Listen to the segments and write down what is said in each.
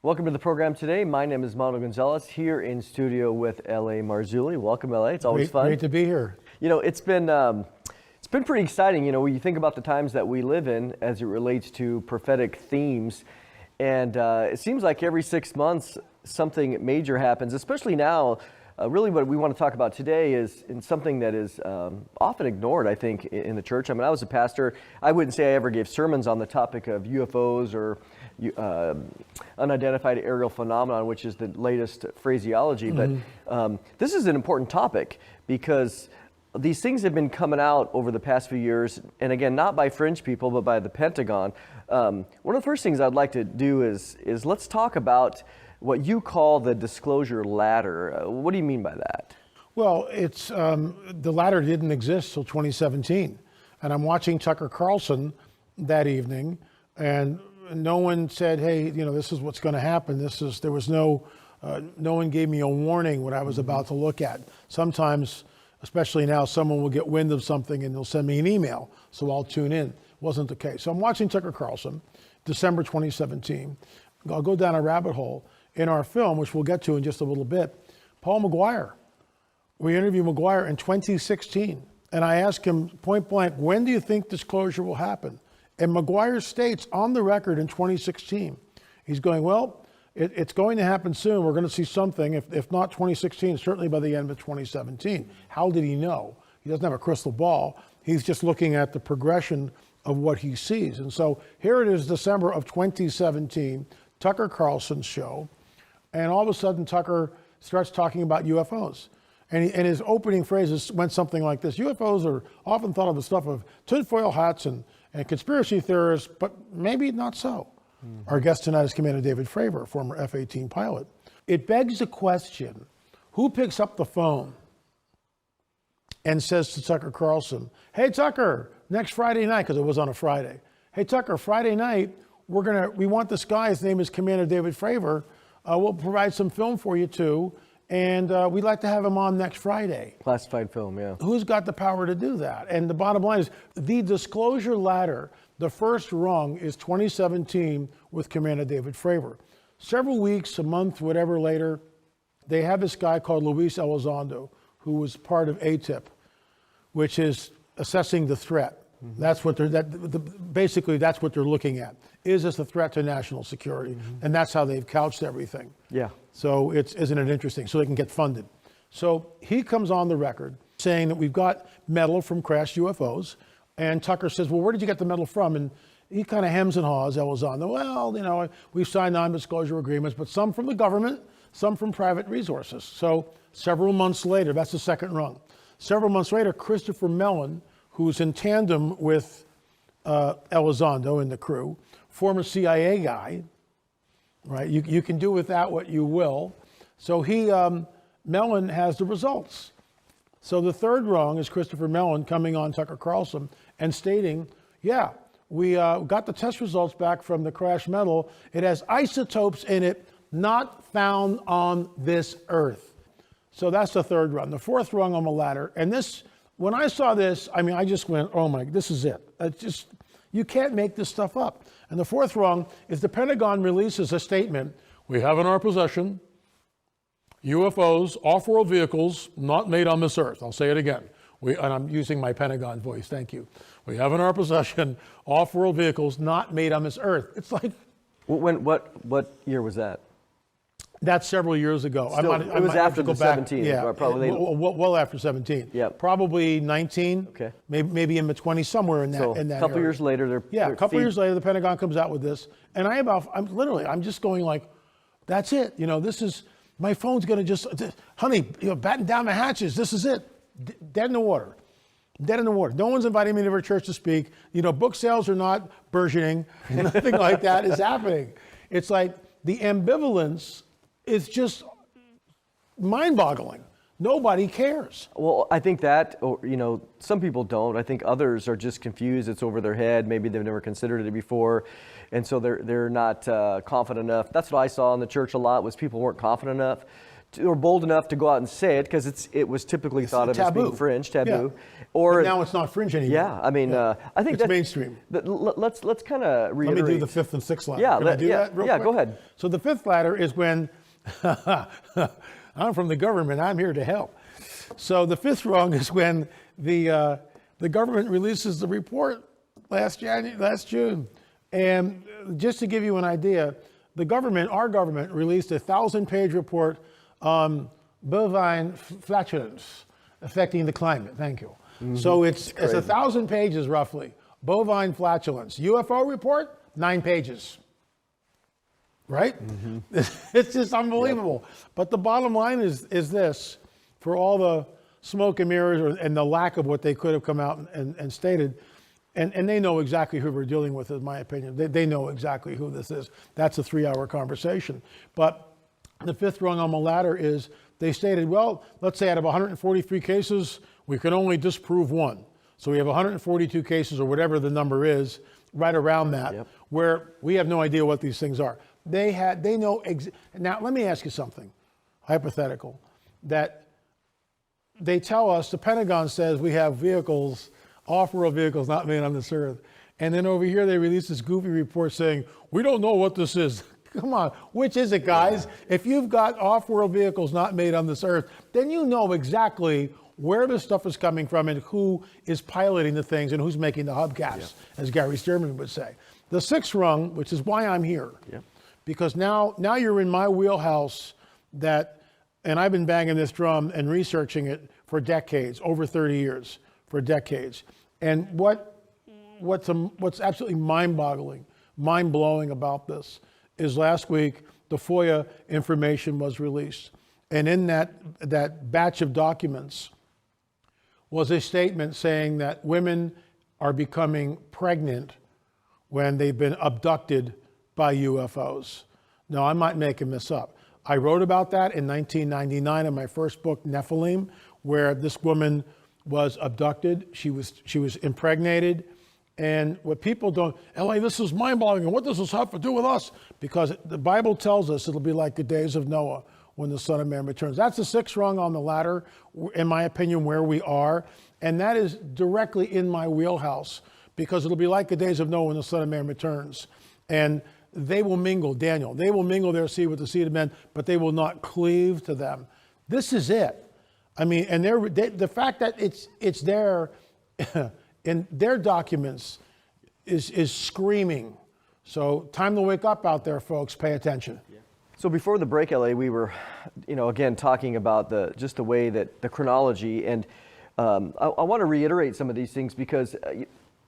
Welcome to the program today. My name is Mano Gonzalez, here in studio with L.A. Marzulli. Welcome, L.A. It's always fun. Great to be here. You know, it's been pretty exciting. You know, when you think about the times that we live in as it relates to prophetic themes, and it seems like every 6 months something major happens. Especially now, really what we want to talk about today is in something that is often ignored, I think, in the church. I mean, I was a pastor. I wouldn't say I ever gave sermons on the topic of UFOs or unidentified aerial phenomenon, which is the latest phraseology. But this is an important topic because these things have been coming out over the past few years, and again, not by fringe people, but by the Pentagon. One of the first things I'd like to do is let's talk about what you call the disclosure ladder. What do you mean by that? Well, it's the ladder didn't exist till 2017, and I'm watching Tucker Carlson that evening, and no one said, "Hey, you know, this is what's going to happen." There was no one gave me a warning what I was about to look at. Sometimes, especially now, someone will get wind of something and they'll send me an email, so I'll tune in. Wasn't the case. So I'm watching Tucker Carlson, December 2017. I'll go down a rabbit hole in our film, which we'll get to in just a little bit. Paul McGuire. We interviewed McGuire in 2016, and I asked him point blank, when do you think disclosure will happen? And McGuire states on the record in 2016, he's going, well, it's going to happen soon. We're going to see something, if not 2016, certainly by the end of 2017. How did he know? He doesn't have a crystal ball. He's just looking at the progression of what he sees. And so here it is, December of 2017, Tucker Carlson's show. And all of a sudden, Tucker starts talking about UFOs. And his opening phrases went something like this. UFOs are often thought of the stuff of tinfoil hats and conspiracy theorists, but maybe not so. Our guest tonight is Commander David Fravor, former F-18 pilot. It begs the question, who picks up the phone and says to Tucker Carlson, hey, Tucker, next Friday night, because it was on a Friday. Hey, Tucker, Friday night, we want this guy, his name is Commander David Fravor. We'll provide some film for you too, and we'd like to have him on next Friday. Classified film, yeah. Who's got the power to do that? And the bottom line is, the disclosure ladder, the first rung is 2017 with Commander David Fravor. Several weeks, a month, whatever later, they have this guy called Luis Elizondo, who was part of ATIP, which is assessing the threat. That's what basically that's what they're looking at. Is this a threat to national security? And that's how they've couched everything. Yeah. So isn't it interesting? So they can get funded. So he comes on the record saying that we've got metal from crashed UFOs. And Tucker says, well, where did you get the metal from? And he kind of hems and haws, Elizondo. Well, you know, we've signed non-disclosure agreements, but some from the government, some from private resources. So several months later, that's the second rung. Several months later, Christopher Mellon, who's in tandem with Elizondo and the crew, former CIA guy, right? You can do with that what you will. So Mellon has the results. So the third rung is Christopher Mellon coming on Tucker Carlson and stating, yeah, we got the test results back from the crashed metal. It has isotopes in it not found on this earth. So that's the third rung. The fourth rung on the ladder, and this, when I saw this, I mean, I just went, oh my, this is it. You can't make this stuff up. And the fourth rung is the Pentagon releases a statement. We have in our possession UFOs, off-world vehicles not made on this earth. I'll say it again. And I'm using my Pentagon voice, thank you. We have in our possession off-world vehicles not made on this earth. It's like... What year was that? That's several years ago. Still, it was after the 17. Yeah, probably. Well after 17. Yeah. Probably 19. Okay. Maybe in the 20s, somewhere in that. So in that a couple area. Years later, a couple years later, the Pentagon comes out with this, and I'm just going like, that's it. You know, this is my phone's going to just, honey, you know, batten down the hatches. This is it. Dead in the water. Dead in the water. No one's inviting me to their church to speak. You know, book sales are not burgeoning. Nothing like that is happening. It's like the ambivalence is just mind-boggling. Nobody cares. Well, I think that, you know, some people don't. I think others are just confused. It's over their head. Maybe they've never considered it before. And so they're not confident enough. That's what I saw in the church a lot, was people weren't confident enough or bold enough to go out and say it, because it was typically thought of as being fringe, taboo. Yeah. Or But now it's not fringe anymore. Yeah, I mean, I think it's mainstream. Let's kind of reiterate. Let me do the fifth and sixth ladder. Yeah, Can I do that real quick? Go ahead. So the fifth ladder is when I'm from the government. I'm here to help. So the fifth rung is when the government releases the report last June, and just to give you an idea, our government released a 1,000-page report on bovine flatulence affecting the climate. Thank you. Mm-hmm. So it's 1,000 pages roughly. Bovine flatulence. UFO report, 9 pages. Right? Mm-hmm. It's just unbelievable. Yep. But the bottom line is this, for all the smoke and mirrors and the lack of what they could have come out and stated, and they know exactly who we're dealing with, in my opinion. They know exactly who this is. That's a 3-hour conversation. But the fifth rung on the ladder is they stated, well, let's say out of 143 cases, we can only disprove 1. So we have 142 cases, or whatever the number is, right around that, where we have no idea what these things are. They know. Now, let me ask you something, hypothetical, that they tell us, the Pentagon says we have vehicles, off-world vehicles not made on this earth. And then over here, they release this goofy report saying, we don't know what this is. Come on, which is it, guys? Yeah. If you've got off-world vehicles not made on this earth, then you know exactly where the stuff is coming from and who is piloting the things and who's making the hubcaps, as Gary Stearman would say. The sixth rung, which is why I'm here, because now you're in my wheelhouse and I've been banging this drum and researching it for decades, over 30 years, for decades. And what's absolutely mind-blowing about this is last week, the FOIA information was released. And in that batch of documents was a statement saying that women are becoming pregnant when they've been abducted by UFOs. Now, I might make this up. I wrote about that in 1999 in my first book, Nephilim, where this woman was abducted. She was impregnated. And what people don't, LA, this is mind-boggling, and what does this have to do with us? Because the Bible tells us it'll be like the days of Noah when the Son of Man returns. That's the sixth rung on the ladder, in my opinion, where we are. And that is directly in my wheelhouse, because it'll be like the days of Noah when the Son of Man returns. And they will mingle, Daniel, they will mingle their seed with the seed of men, but they will not cleave to them. This is it. I mean, and the fact that it's there in their documents is screaming. So time to wake up out there, folks. Pay attention. Yeah. So before the break, LA, we were, again, talking about just the way that the chronology, and I want to reiterate some of these things because,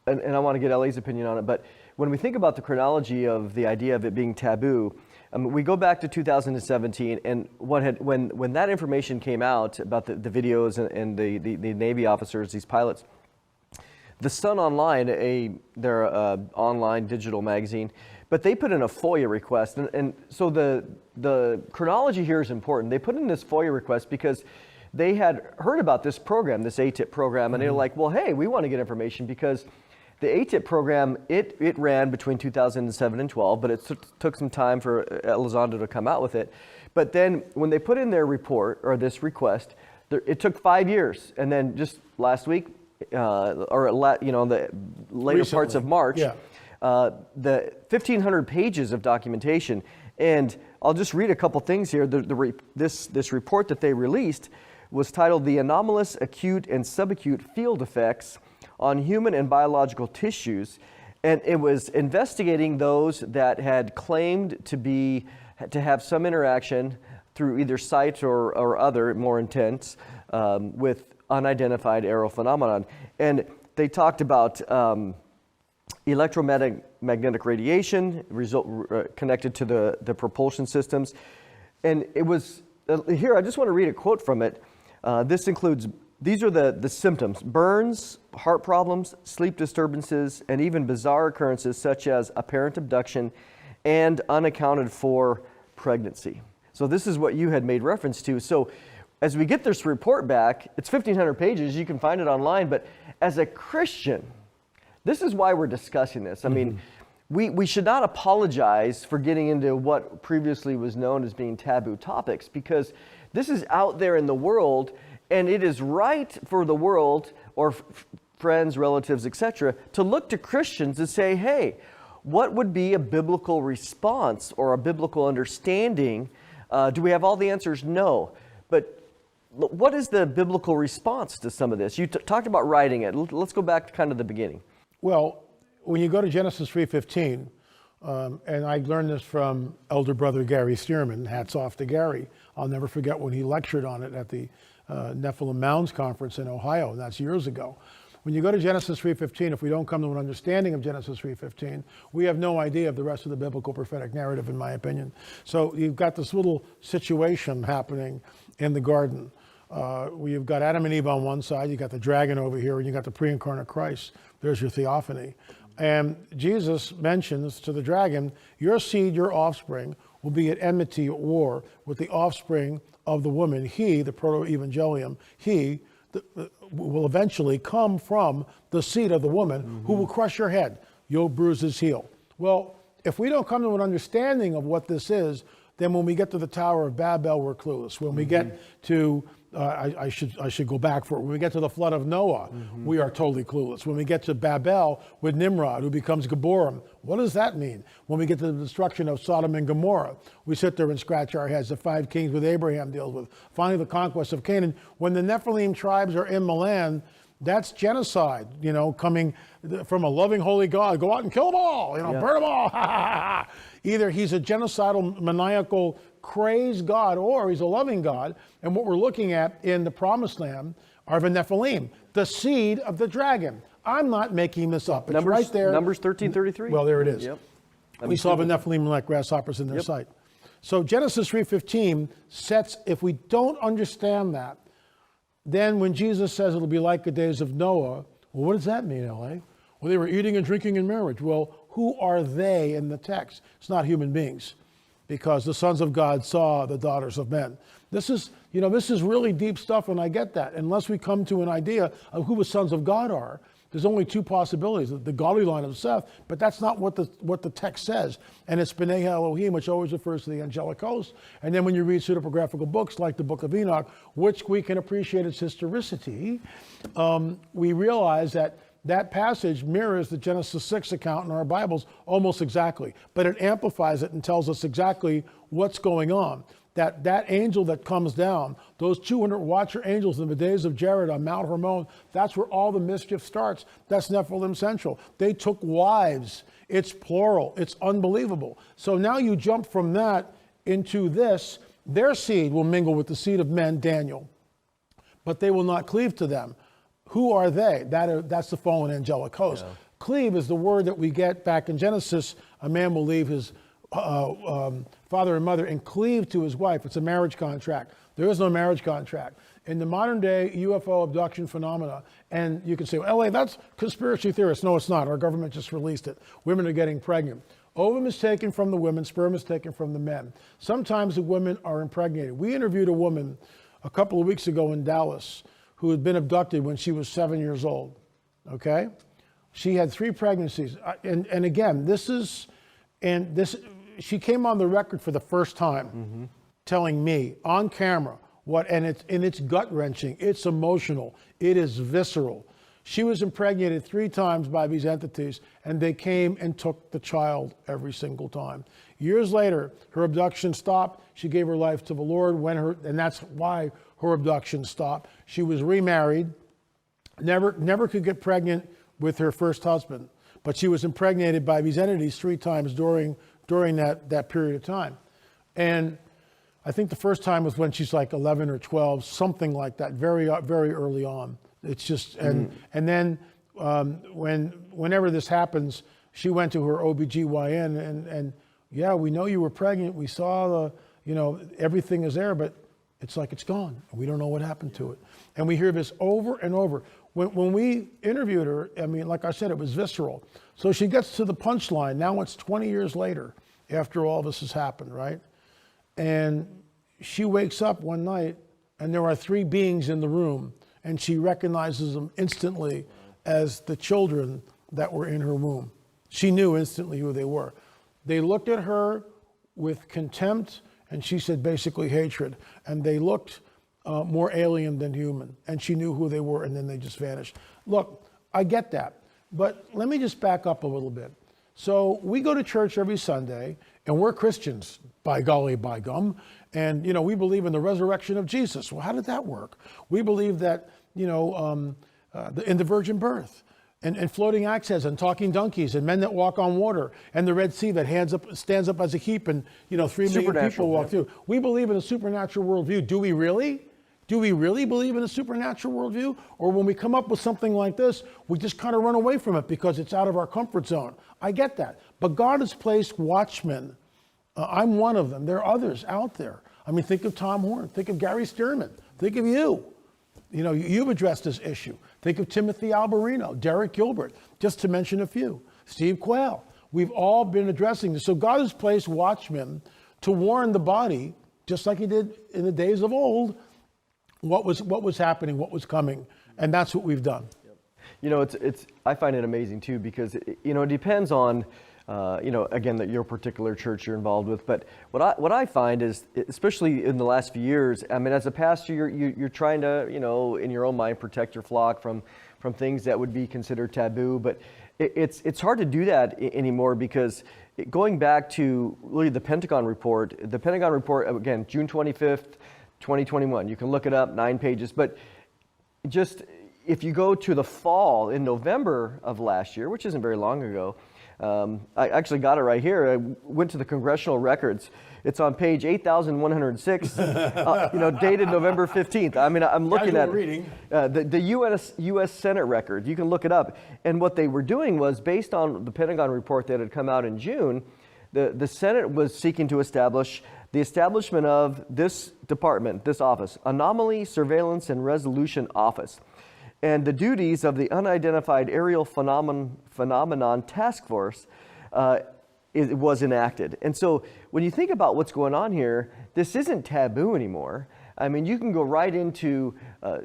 and I want to get LA's opinion on it, but when we think about the chronology of the idea of it being taboo, we go back to 2017, and when that information came out about the videos and the Navy officers, these pilots, the Sun Online, they're an online digital magazine, but they put in a FOIA request, and so the chronology here is important. They put in this FOIA request because they had heard about this program, this ATIP program, and they were like, well, hey, we want to get information because the ATIP program, it ran between 2007 and 12, but it took some time for Elizondo to come out with it. But then when they put in their report, or this request, it took 5 years. And then just last week, the later Recently, parts of March, the 1,500 pages of documentation. And I'll just read a couple things here. This report that they released was titled "The Anomalous Acute and Subacute Field Effects on Human and Biological Tissues," and it was investigating those that had claimed to have some interaction through either sight or other more intense with unidentified aerial phenomenon. And they talked about electromagnetic radiation connected to the propulsion systems. And it was, here I just want to read a quote from it. These are the symptoms: burns, heart problems, sleep disturbances, and even bizarre occurrences such as apparent abduction and unaccounted for pregnancy. So this is what you had made reference to. So as we get this report back, it's 1,500 pages, you can find it online, but as a Christian, this is why we're discussing this. I mean, we should not apologize for getting into what previously was known as being taboo topics, because this is out there in the world, and it is right for the world, or friends, relatives, etc., to look to Christians and say, hey, what would be a biblical response or a biblical understanding? Do we have all the answers? No. But what is the biblical response to some of this? You talked about writing it. Let's go back to kind of the beginning. Well, when you go to Genesis 3:15, and I learned this from elder brother Gary Stearman, hats off to Gary. I'll never forget when he lectured on it at the Nephilim Mounds Conference in Ohio, and that's years ago. When you go to Genesis 3:15, if we don't come to an understanding of Genesis 3:15, we have no idea of the rest of the biblical prophetic narrative, in my opinion. So you've got this little situation happening in the garden. Where you've got Adam and Eve on one side, you got the dragon over here, and you got the pre-incarnate Christ. There's your theophany. And Jesus mentions to the dragon, your seed, your offspring, will be at enmity, at war with the offspring of the woman. He, the proto-evangelium, he will eventually come from the seed of the woman, who will crush your head. You'll bruise his heel. Well, if we don't come to an understanding of what this is, then when we get to the Tower of Babel, we're clueless. When we get to I should go back for it. When we get to the flood of Noah, we are totally clueless. When we get to Babel with Nimrod, who becomes Geborim, what does that mean? When we get to the destruction of Sodom and Gomorrah, we sit there and scratch our heads. The 5 kings with Abraham deals with. Finally, the conquest of Canaan. When the Nephilim tribes are in the land, that's genocide, coming from a loving, holy God. Go out and kill them all, burn them all. Either he's a genocidal, maniacal, crazed God, or he's a loving God. And what we're looking at in the Promised Land are the Nephilim, the seed of the dragon. I'm not making this up. It's right there. Numbers 13:33. Well, there it is. Yep. We saw the Nephilim like grasshoppers in their sight. So Genesis 3:15 sets, if we don't understand that, then when Jesus says it'll be like the days of Noah, well, what does that mean, L.A.? Well, they were eating and drinking in marriage. Well, who are they in the text? It's not human beings, because the sons of God saw the daughters of men. This is really deep stuff, and I get that. Unless we come to an idea of who the sons of God are, there's only 2 possibilities: the godly line of Seth, but that's not what the text says. And it's B'nai Elohim, which always refers to the angelic host. And then when you read pseudepigraphical books like the Book of Enoch, which we can appreciate its historicity, we realize that passage mirrors the Genesis 6 account in our Bibles almost exactly, but it amplifies it and tells us exactly what's going on. That angel that comes down, those 200 watcher angels in the days of Jared on Mount Hermon, that's where all the mischief starts. That's Nephilim Central. They took wives. It's plural. It's unbelievable. So now you jump from that into this. Their seed will mingle with the seed of men, Daniel, but they will not cleave to them. Who are they? That's the fallen angelic host. Yeah. Cleave is the word that we get back in Genesis. A man will leave his father and mother and cleave to his wife. It's a marriage contract. There is no marriage contract. In the modern day UFO abduction phenomena, and you can say, well, LA, that's conspiracy theorists. No, it's not. Our government just released it. Women are getting pregnant. Ovum is taken from the women, sperm is taken from the men. Sometimes the women are impregnated. We interviewed a woman a couple of weeks ago in Dallas who had been abducted when she was 7 years old, okay? She had 3 pregnancies. And again, she came on the record for the first time telling me on camera and it's gut-wrenching, it's emotional, it is visceral. She was impregnated 3 times by these entities, and they came and took the child every single time. Years later, her abduction stopped. She gave her life to the Lord, and that's why her abduction stopped. She was remarried, never could get pregnant with her first husband, but she was impregnated by these entities 3 times during that period of time. And I think the first time was when she's like 11 or 12, something like that, very, very early on. It's just, and then whenever this happens, she went to her OBGYN and yeah, we know you were pregnant. We saw everything is there, but it's like it's gone. We don't know what happened to it. And we hear this over and over. When we interviewed her, I mean, like I said, it was visceral. So she gets to the punchline. Now it's 20 years later after all this has happened, right? And she wakes up one night and there are 3 beings in the room, and she recognizes them instantly as the children that were in her womb. She knew instantly who they were. They looked at her with contempt, and she said basically hatred. And they looked more alien than human. And she knew who they were, and then they just vanished. Look, I get that. But let me just back up a little bit. So we go to church every Sunday, and we're Christians, by golly, by gum. And, we believe in the resurrection of Jesus. Well, how did that work? We believe that, in the virgin birth. And floating axes and talking donkeys and men that walk on water and the Red Sea that stands up as a heap and 3 million people walk through. We believe in a supernatural worldview. Do we really? Do we really believe in a supernatural worldview? Or when we come up with something like this, we just kind of run away from it because it's out of our comfort zone. I get that. But God has placed watchmen. I'm one of them. There are others out there. I mean, think of Tom Horn. Think of Gary Stearman. Think of you. You've addressed this issue. Think of Timothy Alberino, Derek Gilbert, just to mention a few. Steve Quayle. We've all been addressing this. So God has placed watchmen to warn the body, just like he did in the days of old, what was happening, what was coming. And that's what we've done. I find it amazing too, because it depends on again, your particular church you're involved with. But what I find is, especially in the last few years, I mean, as a pastor, you're trying to, in your own mind, protect your flock from things that would be considered taboo. But it's hard to do that anymore, because going back to really the Pentagon report, again, June 25th, 2021, you can look it up, 9 pages. But just if you go to the fall in November of last year, which isn't very long ago, I actually got it right here. I went to the congressional records. It's on page 8,106, dated November 15th. I mean, I'm looking at the U.S. Senate record. You can look it up. And what they were doing was, based on the Pentagon report that had come out in June, the Senate was seeking to establish the establishment of this department, this office, Anomaly, Surveillance, and Resolution Office. And the duties of the Unidentified Aerial Phenomenon Task Force was enacted. And so when you think about what's going on here, this isn't taboo anymore. I mean, you can go right into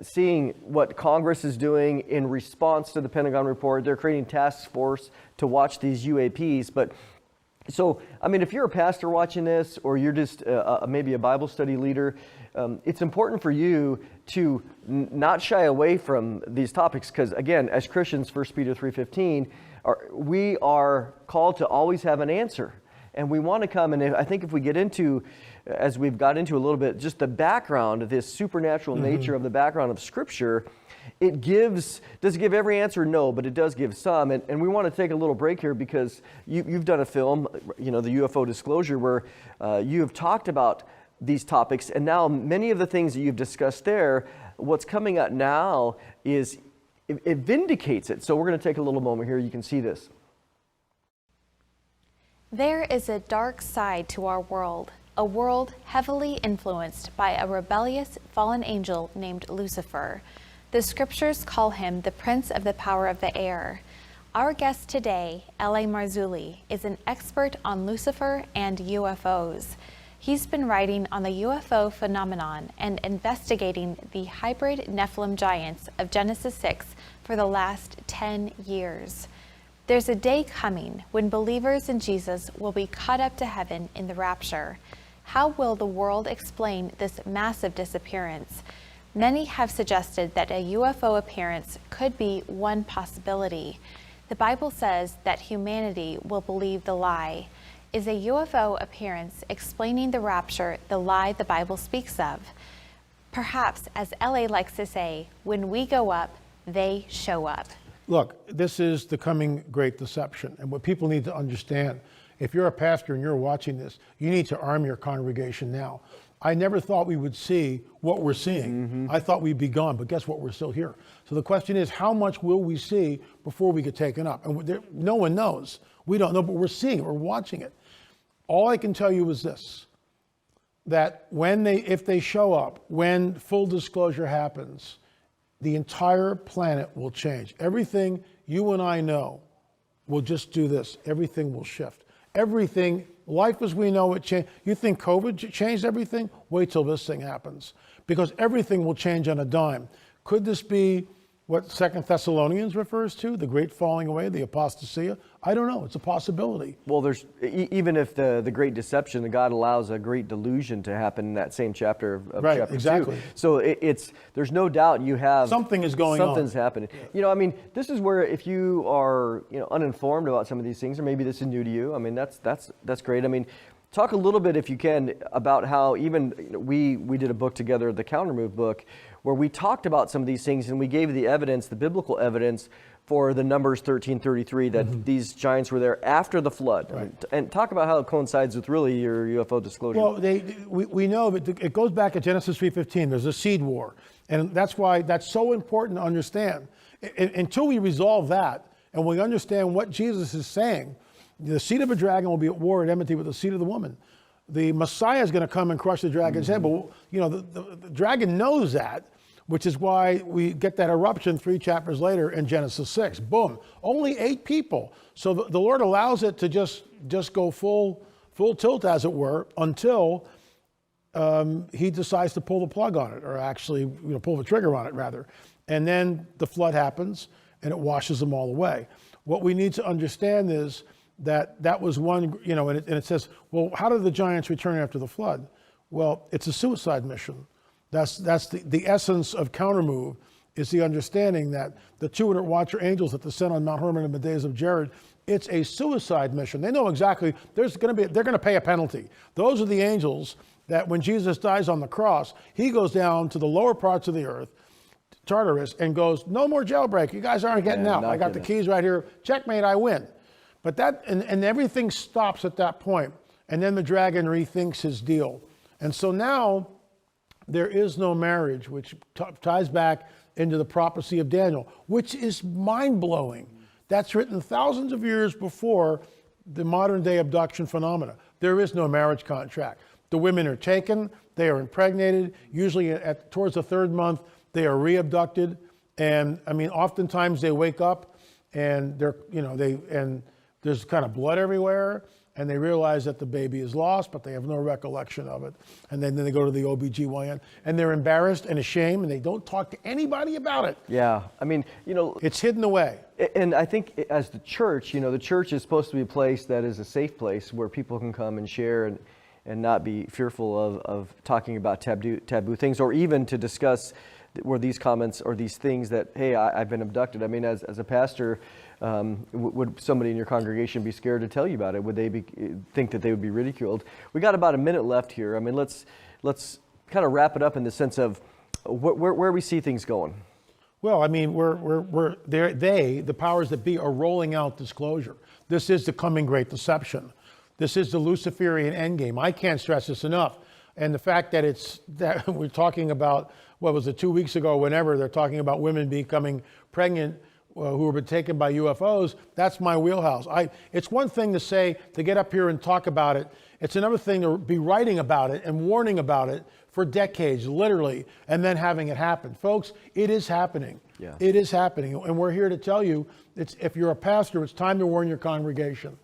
seeing what Congress is doing in response to the Pentagon report. They're creating task force to watch these UAPs. But so, I mean, if you're a pastor watching this, or you're just maybe a Bible study leader, it's important for you to not shy away from these topics, because again, as Christians, 1 Peter 3:15, we are called to always have an answer. And we want to come, and I think if we get into, as we've got into a little bit, just the background, this supernatural nature of the background of Scripture, does it give every answer? No, but it does give some. And we want to take a little break here, because you've done a film, the UFO Disclosure, where you have talked about these topics, and now many of the things that you've discussed there, what's coming up now is, it vindicates it. So we're going to take a little moment here. You can see this. There is a dark side to our world, a world heavily influenced by a rebellious fallen angel named Lucifer. The scriptures call him the prince of the power of the air. Our guest today, L.A. Marzulli, is an expert on Lucifer and UFOs. He's been writing on the UFO phenomenon and investigating the hybrid Nephilim giants of Genesis 6 for the last 10 years. There's a day coming when believers in Jesus will be caught up to heaven in the rapture. How will the world explain this massive disappearance? Many have suggested that a UFO appearance could be one possibility. The Bible says that humanity will believe the lie. Is a UFO appearance explaining the rapture the lie the Bible speaks of? Perhaps, as L.A. likes to say, when we go up, they show up. Look, this is the coming great deception. And what people need to understand, if you're a pastor and you're watching this, you need to arm your congregation now. I never thought we would see what we're seeing. I thought we'd be gone, but guess what? We're still here. So the question is, how much will we see before we get taken up? And no one knows. We don't know, but we're seeing it. We're watching it. All I can tell you is this, that if they show up, when full disclosure happens, the entire planet will change. Everything you and I know will just do this. Everything will shift. Everything, life as we know it changed. You think COVID changed everything? Wait till this thing happens, because everything will change on a dime. Could this be what 2 Thessalonians refers to, the great falling away, the apostasia? I don't know. It's a possibility. Well, there's even if the great deception, God allows a great delusion to happen in that same chapter of Right, chapter exactly. 2. So there's no doubt you have Something is going on. Something's happening. You know, I mean, this is where if you are uninformed about some of these things, or maybe this is new to you, I mean, that's great. I mean, talk a little bit, if you can, about how even we did a book together, the Countermove book, where we talked about some of these things and we gave the evidence, the biblical evidence for the Numbers 13:33 that these giants were there after the flood. Right. And talk about how it coincides with really your UFO disclosure. Well, we know that it goes back to Genesis 3:15. There's a seed war. And that's why that's so important to understand. Until we resolve that and we understand what Jesus is saying, the seed of a dragon will be at war and enmity with the seed of the woman. The Messiah is going to come and crush the dragon's head. But, the dragon knows that, which is why we get that eruption 3 chapters later in Genesis 6. Boom. Only 8 people. So the Lord allows it to just go full tilt, as it were, until he decides to pull the plug on it, or actually pull the trigger on it, rather. And then the flood happens, and it washes them all away. What we need to understand is that was one, and it says, well, how did the giants return after the flood? Well, it's a suicide mission. That's the essence of Countermove, is the understanding that the 200 watcher angels that descend on Mount Hermon in the days of Jared, it's a suicide mission. They know exactly they're going to pay a penalty. Those are the angels that when Jesus dies on the cross, he goes down to the lower parts of the earth, Tartarus, and goes, no more jailbreak. You guys aren't getting out. I got the keys right here. Checkmate, I win. But and everything stops at that point. And then the dragon rethinks his deal. And so now there is no marriage, which ties back into the prophecy of Daniel, which is mind-blowing. That's written thousands of years before the modern day abduction phenomena. There is no marriage contract. The women are taken, they are impregnated, usually towards the 3rd month, they are re-abducted. And I mean, oftentimes they wake up and there's kind of blood everywhere, and they realize that the baby is lost, but they have no recollection of it. And then they go to the OBGYN, and they're embarrassed and ashamed, and they don't talk to anybody about it. Yeah, I mean, it's hidden away. And I think as the church, the church is supposed to be a place that is a safe place where people can come and share and not be fearful of talking about taboo things, or even to discuss where these comments or these things that, hey, I've been abducted. I mean, as a pastor, would somebody in your congregation be scared to tell you about it? Would they think that they would be ridiculed? We got about a minute left here. I mean, let's kind of wrap it up in the sense of where we see things going. Well, I mean, the powers that be are rolling out disclosure. This is the coming great deception. This is the Luciferian endgame. I can't stress this enough. And the fact that we're talking about, what was it, 2 weeks ago, whenever they're talking about women becoming pregnant who have been taken by UFOs, that's my wheelhouse. It's one thing to get up here and talk about it. It's another thing to be writing about it and warning about it for decades, literally, and then having it happen. Folks, it is happening. Yeah. It is happening. And we're here to tell you, if you're a pastor, it's time to warn your congregation.